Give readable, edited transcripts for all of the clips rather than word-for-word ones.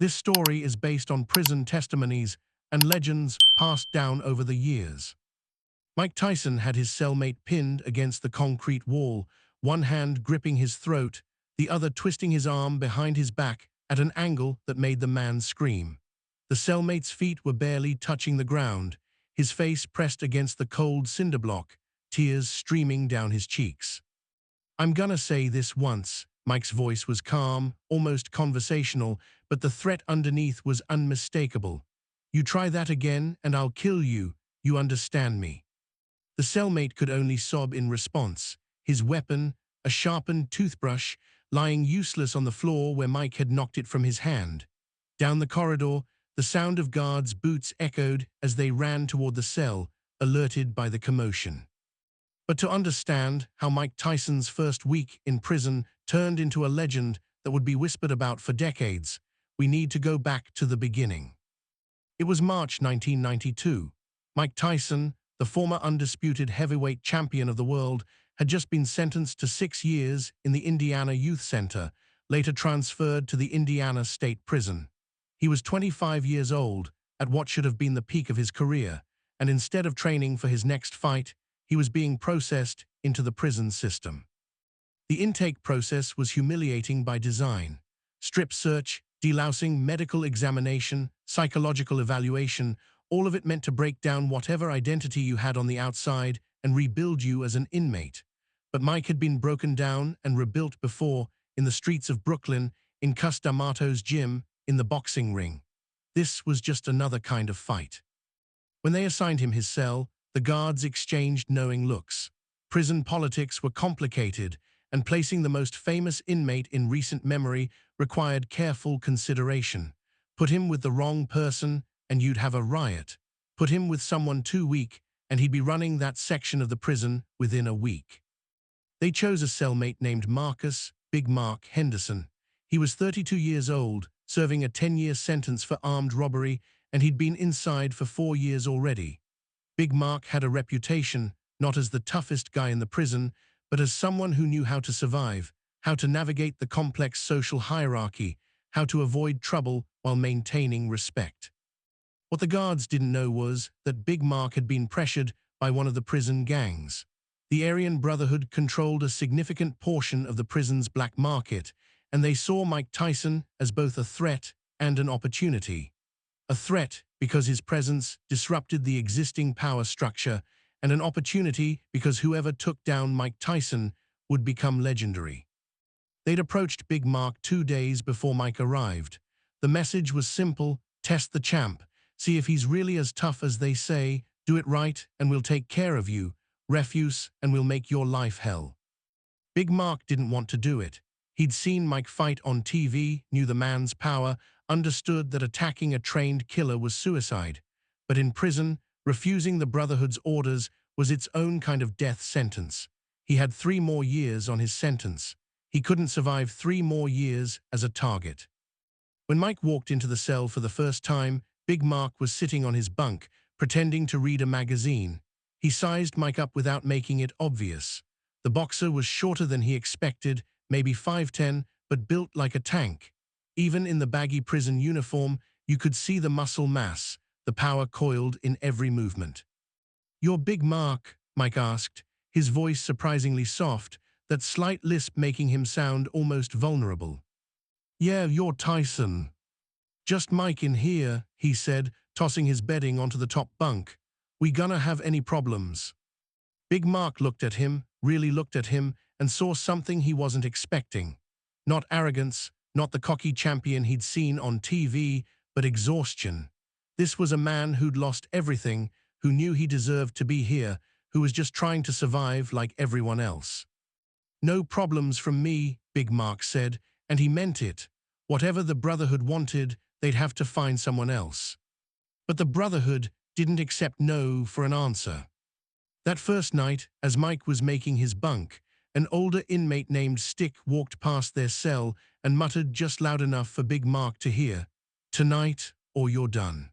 This story is based on prison testimonies and legends passed down over the years. Mike Tyson had his cellmate pinned against the concrete wall, one hand gripping his throat, the other twisting his arm behind his back at an angle that made the man scream. The cellmate's feet were barely touching the ground, his face pressed against the cold cinder block, tears streaming down his cheeks. "I'm gonna say this once." Mike's voice was calm, almost conversational, but the threat underneath was unmistakable. "You try that again and I'll kill you, you understand me?" The cellmate could only sob in response, his weapon, a sharpened toothbrush, lying useless on the floor where Mike had knocked it from his hand. Down the corridor, the sound of guards' boots echoed as they ran toward the cell, alerted by the commotion. But to understand how Mike Tyson's first week in prison turned into a legend that would be whispered about for decades, we need to go back to the beginning. It was March 1992. Mike Tyson, the former undisputed heavyweight champion of the world, had just been sentenced to 6 years in the Indiana Youth Center, later transferred to the Indiana State Prison. He was 25 years old, at what should have been the peak of his career, and instead of training for his next fight, he was being processed into the prison system. The intake process was humiliating by design. Strip search, delousing, medical examination, psychological evaluation, all of it meant to break down whatever identity you had on the outside and rebuild you as an inmate. But Mike had been broken down and rebuilt before, in the streets of Brooklyn, in Cus D'Amato's gym, in the boxing ring. This was just another kind of fight. When they assigned him his cell, the guards exchanged knowing looks. Prison politics were complicated, and placing the most famous inmate in recent memory required careful consideration. Put him with the wrong person, and you'd have a riot. Put him with someone too weak, and he'd be running that section of the prison within a week. They chose a cellmate named Marcus "Big Mark" Henderson. He was 32 years old, serving a 10-year sentence for armed robbery, and he'd been inside for 4 years already. Big Mark had a reputation, not as the toughest guy in the prison, but as someone who knew how to survive, how to navigate the complex social hierarchy, how to avoid trouble while maintaining respect. What the guards didn't know was that Big Mark had been pressured by one of the prison gangs. The Aryan Brotherhood controlled a significant portion of the prison's black market, and they saw Mike Tyson as both a threat and an opportunity. A threat because his presence disrupted the existing power structure, and an opportunity because whoever took down Mike Tyson would become legendary. They'd approached Big Mark 2 days before Mike arrived. The message was simple: test the champ. See if he's really as tough as they say. Do it right, and we'll take care of you. Refuse, and we'll make your life hell. Big Mark didn't want to do it. He'd seen Mike fight on TV, knew the man's power, understood that attacking a trained killer was suicide. But in prison, refusing the Brotherhood's orders was its own kind of death sentence. He had 3 more years on his sentence. He couldn't survive 3 more years as a target. When Mike walked into the cell for the first time, Big Mark was sitting on his bunk, pretending to read a magazine. He sized Mike up without making it obvious. The boxer was shorter than he expected, maybe 5'10", but built like a tank. Even in the baggy prison uniform, you could see the muscle mass, the power coiled in every movement. "You're Big Mark?" Mike asked, his voice surprisingly soft, that slight lisp making him sound almost vulnerable. "Yeah, you're Tyson." "Just Mike in here," he said, tossing his bedding onto the top bunk. "We gonna have any problems?" Big Mark looked at him, really looked at him, and saw something he wasn't expecting. Not arrogance, not the cocky champion he'd seen on TV, but exhaustion. This was a man who'd lost everything, who knew he deserved to be here, who was just trying to survive like everyone else. "No problems from me," Big Mark said, and he meant it. Whatever the Brotherhood wanted, they'd have to find someone else. But the Brotherhood didn't accept no for an answer. That first night, as Mike was making his bunk, an older inmate named Stick walked past their cell and muttered just loud enough for Big Mark to hear, "Tonight, or you're done."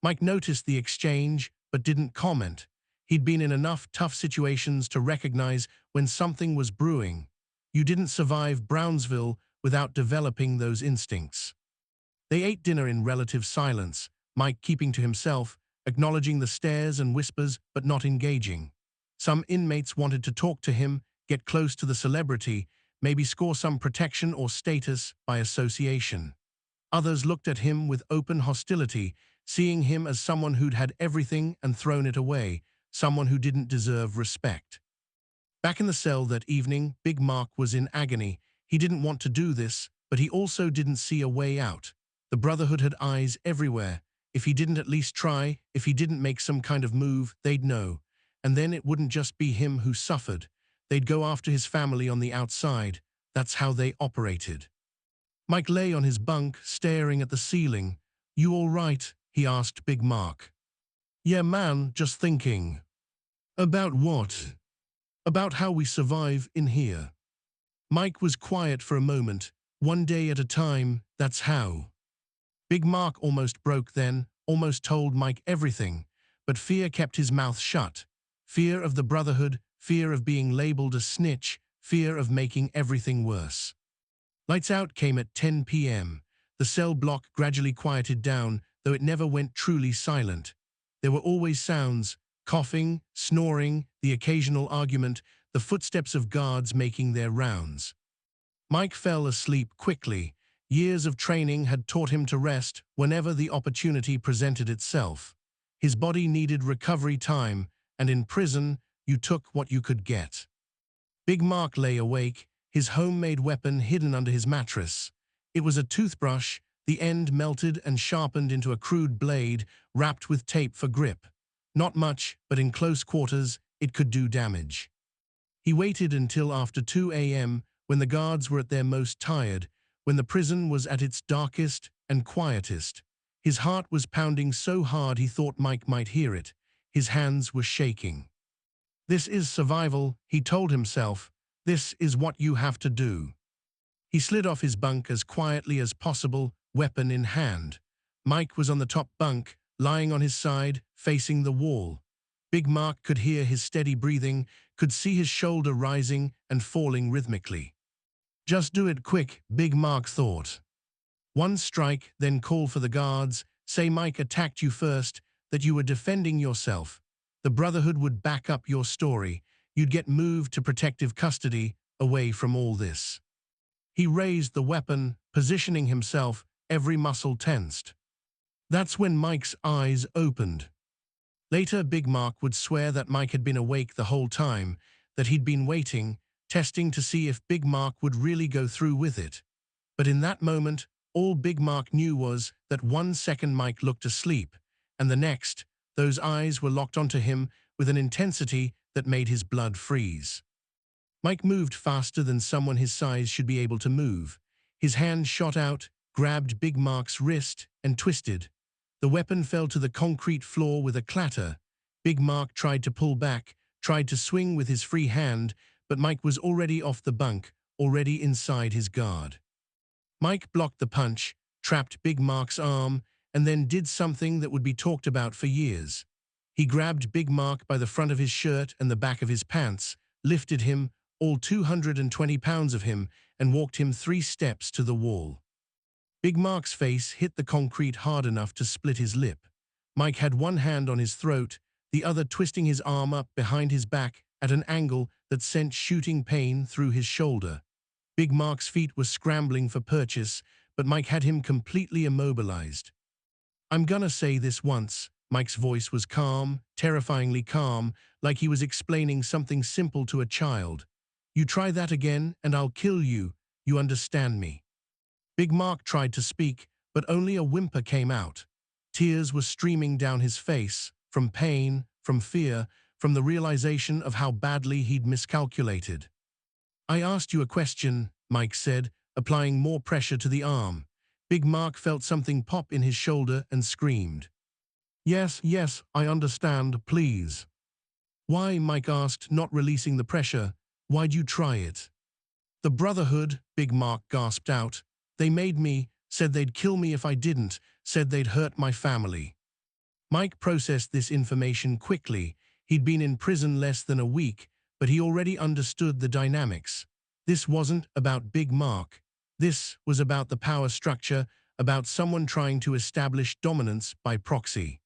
Mike noticed the exchange, but didn't comment. He'd been in enough tough situations to recognize when something was brewing. You didn't survive Brownsville without developing those instincts. They ate dinner in relative silence, Mike keeping to himself, acknowledging the stares and whispers but not engaging. Some inmates wanted to talk to him, get close to the celebrity, maybe score some protection or status by association. Others looked at him with open hostility, seeing him as someone who'd had everything and thrown it away, someone who didn't deserve respect. Back in the cell that evening, Big Mark was in agony. He didn't want to do this, but he also didn't see a way out. The Brotherhood had eyes everywhere. If he didn't at least try, if he didn't make some kind of move, they'd know. And then it wouldn't just be him who suffered. They'd go after his family on the outside. That's how they operated. Mike lay on his bunk, staring at the ceiling. "You all right?" he asked Big Mark. "Yeah, man, just thinking." "About what?" "About how we survive in here." Mike was quiet for a moment. "One day at a time, that's how." Big Mark almost broke then, almost told Mike everything. But fear kept his mouth shut. Fear of the Brotherhood, fear of being labeled a snitch, fear of making everything worse. Lights out came at 10 p.m. The cell block gradually quieted down, though it never went truly silent. There were always sounds: coughing, snoring, the occasional argument, the footsteps of guards making their rounds. Mike fell asleep quickly. Years of training had taught him to rest whenever the opportunity presented itself. His body needed recovery time, and in prison, you took what you could get. Big Mark lay awake, his homemade weapon hidden under his mattress. It was a toothbrush, the end melted and sharpened into a crude blade, wrapped with tape for grip. Not much, but in close quarters, it could do damage. He waited until after 2 a.m., when the guards were at their most tired, when the prison was at its darkest and quietest. His heart was pounding so hard he thought Mike might hear it. His hands were shaking. "This is survival," he told himself. "This is what you have to do." He slid off his bunk as quietly as possible, weapon in hand. Mike was on the top bunk, lying on his side, facing the wall. Big Mark could hear his steady breathing, could see his shoulder rising and falling rhythmically. "Just do it quick," Big Mark thought. "One strike, then call for the guards. Say Mike attacked you first, that you were defending yourself. The Brotherhood would back up your story. You'd get moved to protective custody, away from all this." He raised the weapon, positioning himself, every muscle tensed. That's when Mike's eyes opened. Later, Big Mark would swear that Mike had been awake the whole time, that he'd been waiting, testing to see if Big Mark would really go through with it. But in that moment, all Big Mark knew was that 1 second Mike looked asleep, and the next, those eyes were locked onto him with an intensity that made his blood freeze. Mike moved faster than someone his size should be able to move. His hand shot out, grabbed Big Mark's wrist, and twisted. The weapon fell to the concrete floor with a clatter. Big Mark tried to pull back, tried to swing with his free hand, but Mike was already off the bunk, already inside his guard. Mike blocked the punch, trapped Big Mark's arm, and then did something that would be talked about for years. He grabbed Big Mark by the front of his shirt and the back of his pants, lifted him, all 220 pounds of him, and walked him 3 steps to the wall. Big Mark's face hit the concrete hard enough to split his lip. Mike had one hand on his throat, the other twisting his arm up behind his back at an angle that sent shooting pain through his shoulder. Big Mark's feet were scrambling for purchase, but Mike had him completely immobilized. "I'm gonna say this once." Mike's voice was calm, terrifyingly calm, like he was explaining something simple to a child. "You try that again, and I'll kill you. You understand me?" Big Mark tried to speak, but only a whimper came out. Tears were streaming down his face, from pain, from fear, from the realization of how badly he'd miscalculated. "I asked you a question," Mike said, applying more pressure to the arm. Big Mark felt something pop in his shoulder and screamed. Yes, I understand, please." "Why?" Mike asked, not releasing the pressure. "Why'd you try it?" "The Brotherhood," Big Mark gasped out. "They made me, said they'd kill me if I didn't, said they'd hurt my family." Mike processed this information quickly. He'd been in prison less than a week, but he already understood the dynamics. This wasn't about Big Mark. This was about the power structure, about someone trying to establish dominance by proxy.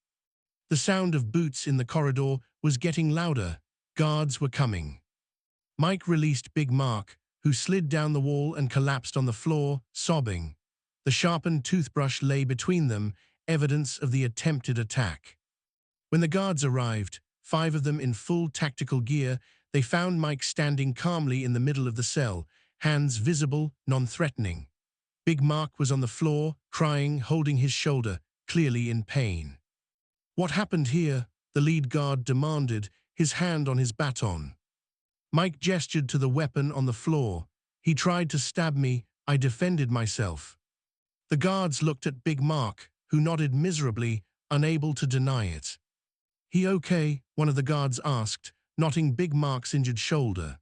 The sound of boots in the corridor was getting louder. Guards were coming. Mike released Big Mark, who slid down the wall and collapsed on the floor, sobbing. The sharpened toothbrush lay between them, evidence of the attempted attack. When the guards arrived, 5 of them in full tactical gear, they found Mike standing calmly in the middle of the cell, hands visible, non-threatening. Big Mark was on the floor, crying, holding his shoulder, clearly in pain. "What happened here?" the lead guard demanded, his hand on his baton. Mike gestured to the weapon on the floor. "He tried to stab me. I defended myself." The guards looked at Big Mark, who nodded miserably, unable to deny it. "He okay?" one of the guards asked, knotting Big Mark's injured shoulder.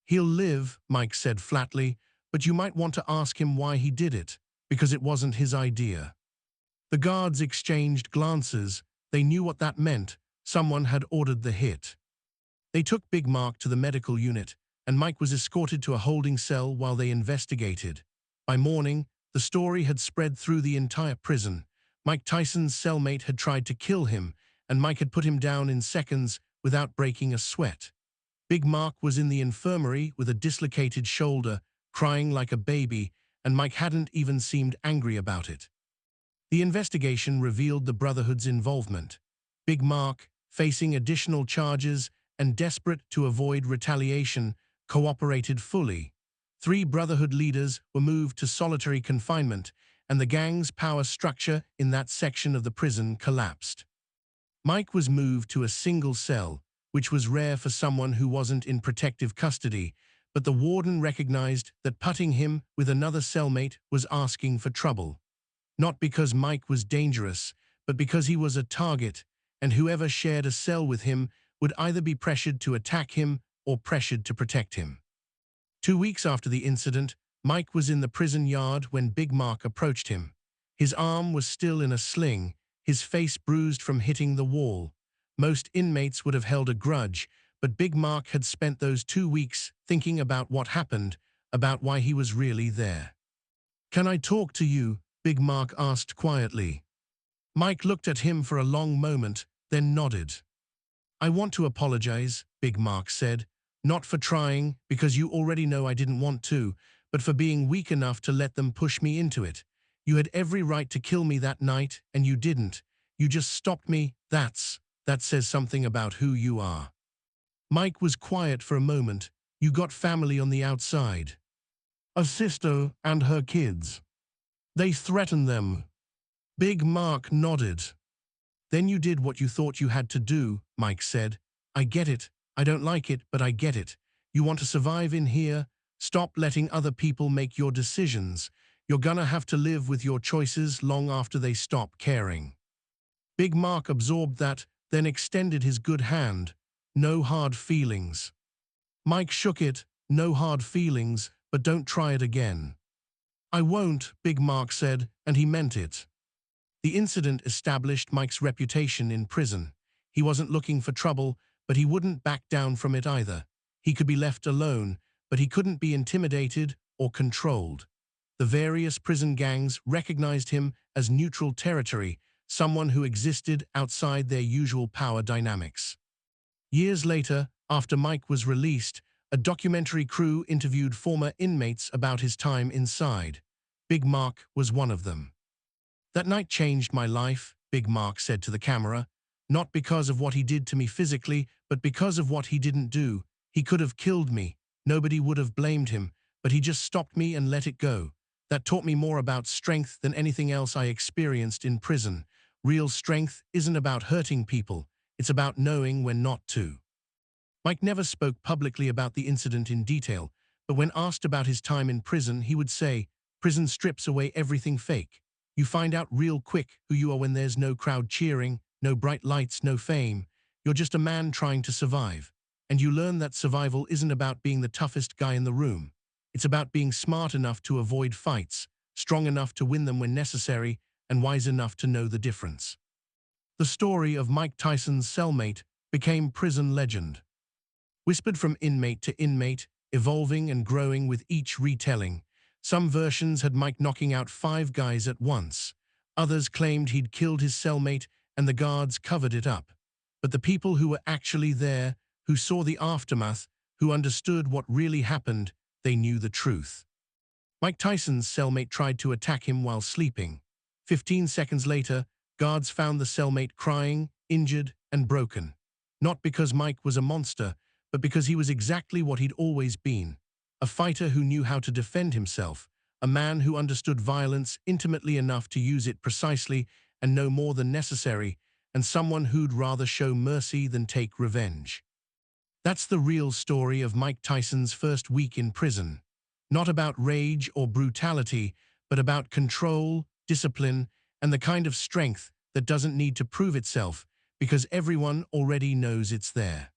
"He'll live," Mike said flatly, "but you might want to ask him why he did it, because it wasn't his idea." The guards exchanged glances. They knew what that meant. Someone had ordered the hit. They took Big Mark to the medical unit, and Mike was escorted to a holding cell while they investigated. By morning, the story had spread through the entire prison. Mike Tyson's cellmate had tried to kill him, and Mike had put him down in seconds without breaking a sweat. Big Mark was in the infirmary with a dislocated shoulder, crying like a baby, and Mike hadn't even seemed angry about it. The investigation revealed the Brotherhood's involvement. Big Mark, facing additional charges and desperate to avoid retaliation, cooperated fully. 3 Brotherhood leaders were moved to solitary confinement, and the gang's power structure in that section of the prison collapsed. Mike was moved to a single cell, which was rare for someone who wasn't in protective custody, but the warden recognized that putting him with another cellmate was asking for trouble. Not because Mike was dangerous, but because he was a target, and whoever shared a cell with him would either be pressured to attack him or pressured to protect him. 2 weeks after the incident, Mike was in the prison yard when Big Mark approached him. His arm was still in a sling, his face bruised from hitting the wall. Most inmates would have held a grudge, but Big Mark had spent those 2 weeks thinking about what happened, about why he was really there. "Can I talk to you?" Big Mark asked quietly. Mike looked at him for a long moment, then nodded. "I want to apologize," Big Mark said, "not for trying, because you already know I didn't want to, but for being weak enough to let them push me into it. You had every right to kill me that night, and you didn't. You just stopped me. That says something about who you are." Mike was quiet for a moment. "You got family on the outside. A sister and her kids. They threatened them." Big Mark nodded. "Then you did what you thought you had to do," Mike said. "I get it. I don't like it, but I get it. You want to survive in here? Stop letting other people make your decisions. You're gonna have to live with your choices long after they stop caring." Big Mark absorbed that, then extended his good hand. "No hard feelings." Mike shook it. "No hard feelings, but don't try it again." "I won't," Big Mark said, and he meant it. The incident established Mike's reputation in prison. He wasn't looking for trouble, but he wouldn't back down from it either. He could be left alone, but he couldn't be intimidated or controlled. The various prison gangs recognized him as neutral territory, someone who existed outside their usual power dynamics. Years later, after Mike was released, a documentary crew interviewed former inmates about his time inside. Big Mark was one of them. "That night changed my life," Big Mark said to the camera. "Not because of what he did to me physically, but because of what he didn't do. He could have killed me. Nobody would have blamed him, but he just stopped me and let it go. That taught me more about strength than anything else I experienced in prison. Real strength isn't about hurting people. It's about knowing when not to." Mike never spoke publicly about the incident in detail, but when asked about his time in prison, he would say, "Prison strips away everything fake. You find out real quick who you are when there's no crowd cheering, no bright lights, no fame. You're just a man trying to survive. And you learn that survival isn't about being the toughest guy in the room. It's about being smart enough to avoid fights, strong enough to win them when necessary, and wise enough to know the difference." The story of Mike Tyson's cellmate became prison legend. Whispered from inmate to inmate, evolving and growing with each retelling, Some versions had Mike knocking out 5 guys at once. Others claimed he'd killed his cellmate and the guards covered it up. But the people who were actually there, who saw the aftermath, who understood what really happened, they knew the truth. Mike Tyson's cellmate tried to attack him while sleeping. 15 seconds later, guards found the cellmate crying, injured, and broken. Not because Mike was a monster, but because he was exactly what he'd always been. A fighter who knew how to defend himself, a man who understood violence intimately enough to use it precisely and no more than necessary, and someone who'd rather show mercy than take revenge. That's the real story of Mike Tyson's first week in prison. Not about rage or brutality, but about control, discipline, and the kind of strength that doesn't need to prove itself because everyone already knows it's there.